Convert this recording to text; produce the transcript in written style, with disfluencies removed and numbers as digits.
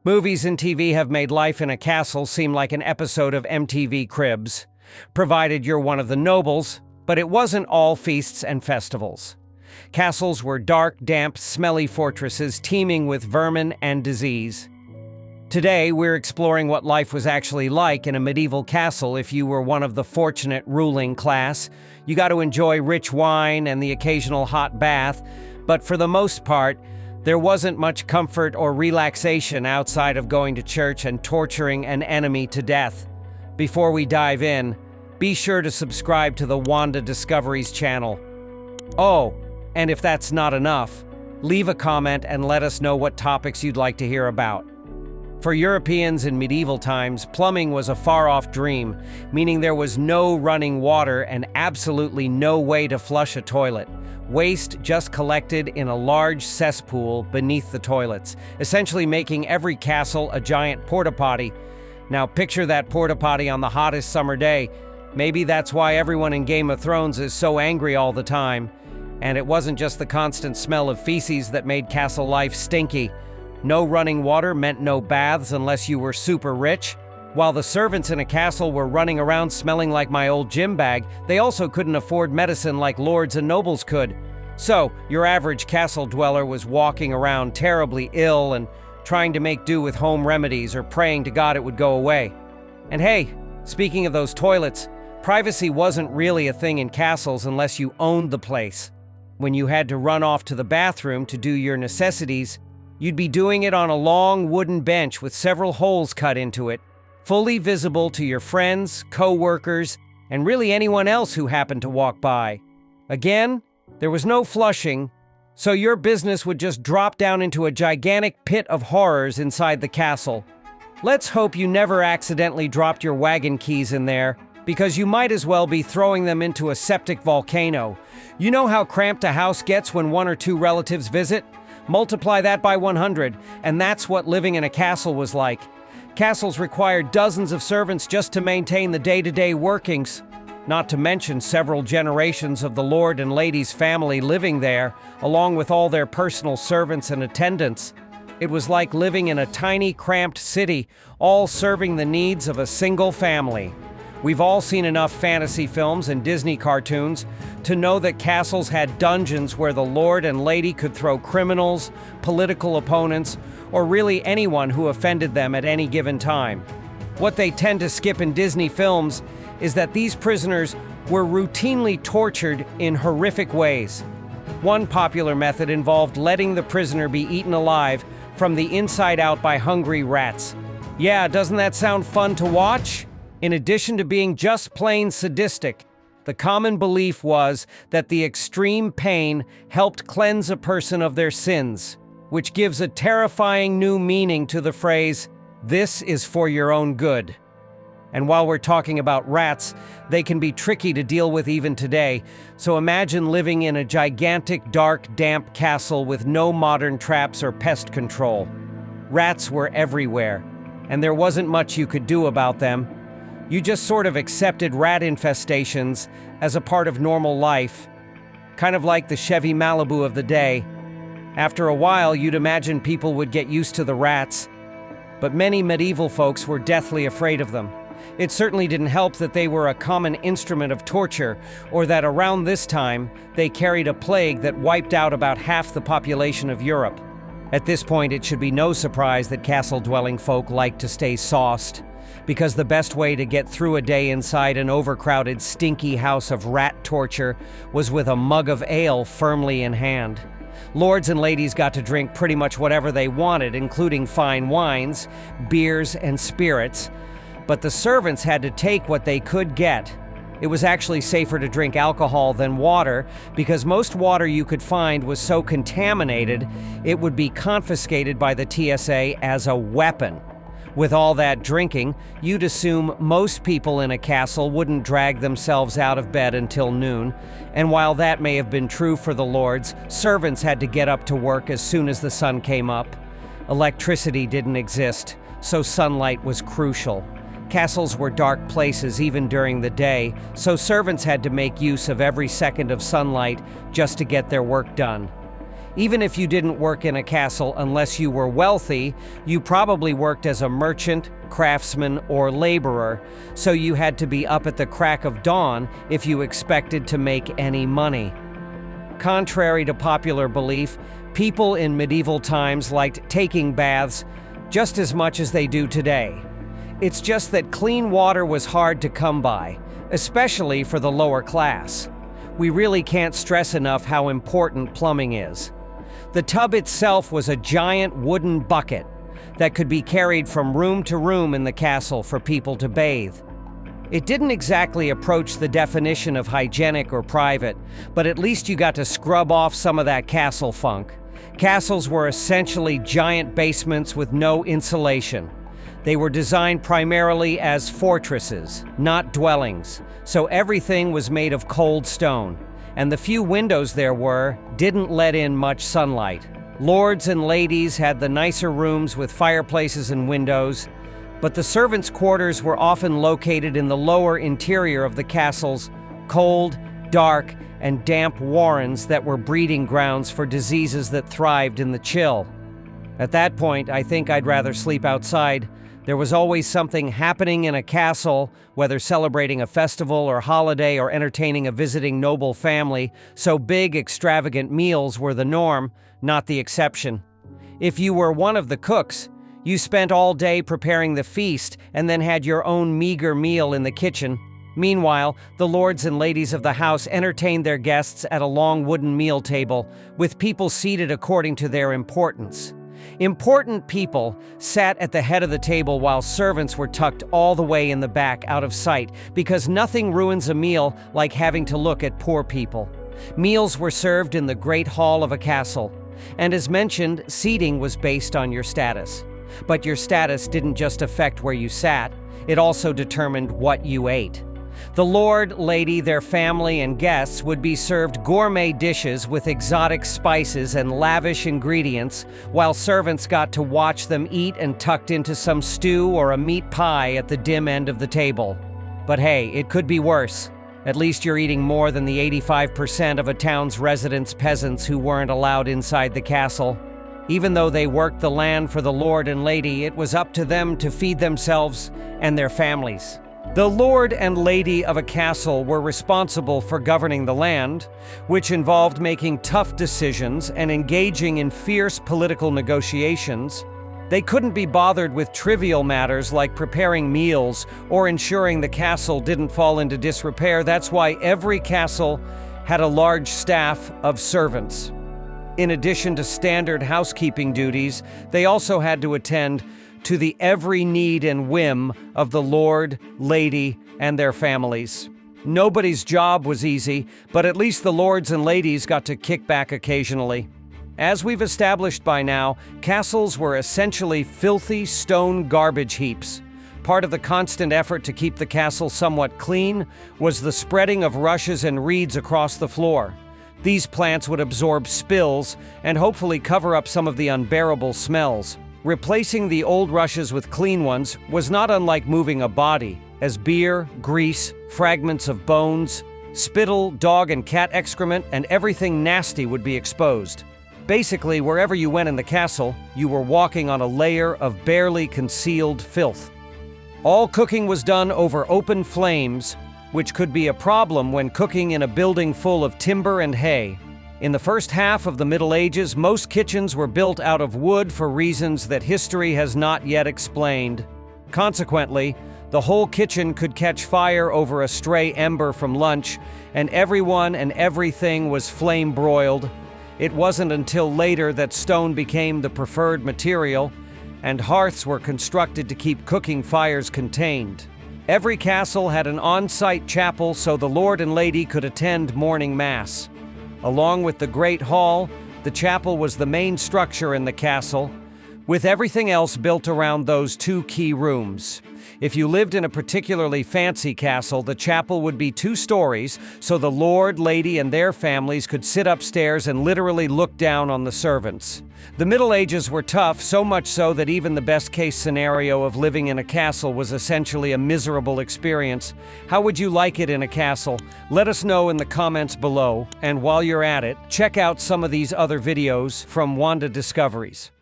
Movies and TV have made life in a castle seem like an episode of MTV Cribs, provided you're one of the nobles, but it wasn't all feasts and festivals. Castles were dark, damp, smelly fortresses teeming with vermin and disease. Today, we're exploring what life was actually like in a medieval castle if you were one of the fortunate ruling class. You got to enjoy rich wine and the occasional hot bath, but for the most part, there wasn't much comfort or relaxation outside of going to church and torturing an enemy to death. Before we dive in, be sure to subscribe to the Wanda Discoveries channel. Oh, and if that's not enough, leave a comment and let us know what topics you'd like to hear about. For Europeans in medieval times, plumbing was a far-off dream, meaning there was no running water and absolutely no way to flush a toilet. Waste just collected in a large cesspool beneath the toilets, essentially making every castle a giant porta-potty. Now picture that porta-potty on the hottest summer day. Maybe that's why everyone in Game of Thrones is so angry all the time. And it wasn't just the constant smell of feces that made castle life stinky. No running water meant no baths unless you were super rich. While the servants in a castle were running around smelling like my old gym bag, they also couldn't afford medicine like lords and nobles could. So, your average castle dweller was walking around terribly ill and trying to make do with home remedies or praying to God it would go away. And hey, speaking of those toilets, privacy wasn't really a thing in castles unless you owned the place. When you had to run off to the bathroom to do your necessities, you'd be doing it on a long wooden bench with several holes cut into it, fully visible to your friends, co-workers, and really anyone else who happened to walk by. Again, there was no flushing, so your business would just drop down into a gigantic pit of horrors inside the castle. Let's hope you never accidentally dropped your wagon keys in there, because you might as well be throwing them into a septic volcano. You know how cramped a house gets when one or two relatives visit? Multiply that by 100, and that's what living in a castle was like. Castles required dozens of servants just to maintain the day-to-day workings, not to mention several generations of the lord and lady's family living there, along with all their personal servants and attendants. It was like living in a tiny, cramped city, all serving the needs of a single family. We've all seen enough fantasy films and Disney cartoons to know that castles had dungeons where the lord and lady could throw criminals, political opponents, or really anyone who offended them at any given time. What they tend to skip in Disney films is that these prisoners were routinely tortured in horrific ways. One popular method involved letting the prisoner be eaten alive from the inside out by hungry rats. Yeah, doesn't that sound fun to watch? In addition to being just plain sadistic, the common belief was that the extreme pain helped cleanse a person of their sins, which gives a terrifying new meaning to the phrase, "This is for your own good." And while we're talking about rats, they can be tricky to deal with even today, so imagine living in a gigantic, dark, damp castle with no modern traps or pest control. Rats were everywhere, and there wasn't much you could do about them. You just sort of accepted rat infestations as a part of normal life, kind of like the Chevy Malibu of the day. After a while, you'd imagine people would get used to the rats, but many medieval folks were deathly afraid of them. It certainly didn't help that they were a common instrument of torture, or that around this time, they carried a plague that wiped out about half the population of Europe. At this point, it should be no surprise that castle-dwelling folk liked to stay sauced, because the best way to get through a day inside an overcrowded, stinky house of rat torture was with a mug of ale firmly in hand. Lords and ladies got to drink pretty much whatever they wanted, including fine wines, beers, and spirits, but the servants had to take what they could get. It was actually safer to drink alcohol than water, because most water you could find was so contaminated it would be confiscated by the TSA as a weapon. With all that drinking, you'd assume most people in a castle wouldn't drag themselves out of bed until noon, and while that may have been true for the lords, servants had to get up to work as soon as the sun came up. Electricity didn't exist, so sunlight was crucial. Castles were dark places even during the day, so servants had to make use of every second of sunlight just to get their work done. Even if you didn't work in a castle unless you were wealthy, you probably worked as a merchant, craftsman, or laborer, so you had to be up at the crack of dawn if you expected to make any money. Contrary to popular belief, people in medieval times liked taking baths just as much as they do today. It's just that clean water was hard to come by, especially for the lower class. We really can't stress enough how important plumbing is. The tub itself was a giant wooden bucket that could be carried from room to room in the castle for people to bathe. It didn't exactly approach the definition of hygienic or private, but at least you got to scrub off some of that castle funk. Castles were essentially giant basements with no insulation. They were designed primarily as fortresses, not dwellings, so everything was made of cold stone, and the few windows there were didn't let in much sunlight. Lords and ladies had the nicer rooms with fireplaces and windows, but the servants' quarters were often located in the lower interior of the castle's cold, dark, and damp warrens that were breeding grounds for diseases that thrived in the chill. At that point, I think I'd rather sleep outside. There was always something happening in a castle, whether celebrating a festival or holiday or entertaining a visiting noble family, so big, extravagant meals were the norm, not the exception. If you were one of the cooks, you spent all day preparing the feast and then had your own meager meal in the kitchen. Meanwhile, the lords and ladies of the house entertained their guests at a long wooden meal table, with people seated according to their importance. Important people sat at the head of the table while servants were tucked all the way in the back out of sight, because nothing ruins a meal like having to look at poor people. Meals were served in the great hall of a castle, and as mentioned, seating was based on your status. But your status didn't just affect where you sat, it also determined what you ate. The lord, lady, their family, and guests would be served gourmet dishes with exotic spices and lavish ingredients, while servants got to watch them eat and tucked into some stew or a meat pie at the dim end of the table. But hey, it could be worse. At least you're eating more than the 85% of a town's residents' peasants who weren't allowed inside the castle. Even though they worked the land for the lord and lady, it was up to them to feed themselves and their families. The lord and lady of a castle were responsible for governing the land, which involved making tough decisions and engaging in fierce political negotiations. They couldn't be bothered with trivial matters like preparing meals or ensuring the castle didn't fall into disrepair. That's why every castle had a large staff of servants. In addition to standard housekeeping duties, they also had to attend to the every need and whim of the lord, lady, and their families. Nobody's job was easy, but at least the lords and ladies got to kick back occasionally. As we've established by now, castles were essentially filthy stone garbage heaps. Part of the constant effort to keep the castle somewhat clean was the spreading of rushes and reeds across the floor. These plants would absorb spills and hopefully cover up some of the unbearable smells. Replacing the old rushes with clean ones was not unlike moving a body, as beer, grease, fragments of bones, spittle, dog and cat excrement, and everything nasty would be exposed. Basically, wherever you went in the castle, you were walking on a layer of barely concealed filth. All cooking was done over open flames, which could be a problem when cooking in a building full of timber and hay. In the first half of the Middle Ages, most kitchens were built out of wood for reasons that history has not yet explained. Consequently, the whole kitchen could catch fire over a stray ember from lunch, and everyone and everything was flame-broiled. It wasn't until later that stone became the preferred material, and hearths were constructed to keep cooking fires contained. Every castle had an on-site chapel so the lord and lady could attend morning mass. Along with the Great Hall, the chapel was the main structure in the castle, with everything else built around those two key rooms. If you lived in a particularly fancy castle, the chapel would be 2 stories, so the lord, lady, and their families could sit upstairs and literally look down on the servants. The Middle Ages were tough, so much so that even the best-case scenario of living in a castle was essentially a miserable experience. How would you like it in a castle? Let us know in the comments below, and while you're at it, check out some of these other videos from Wanda Discoveries.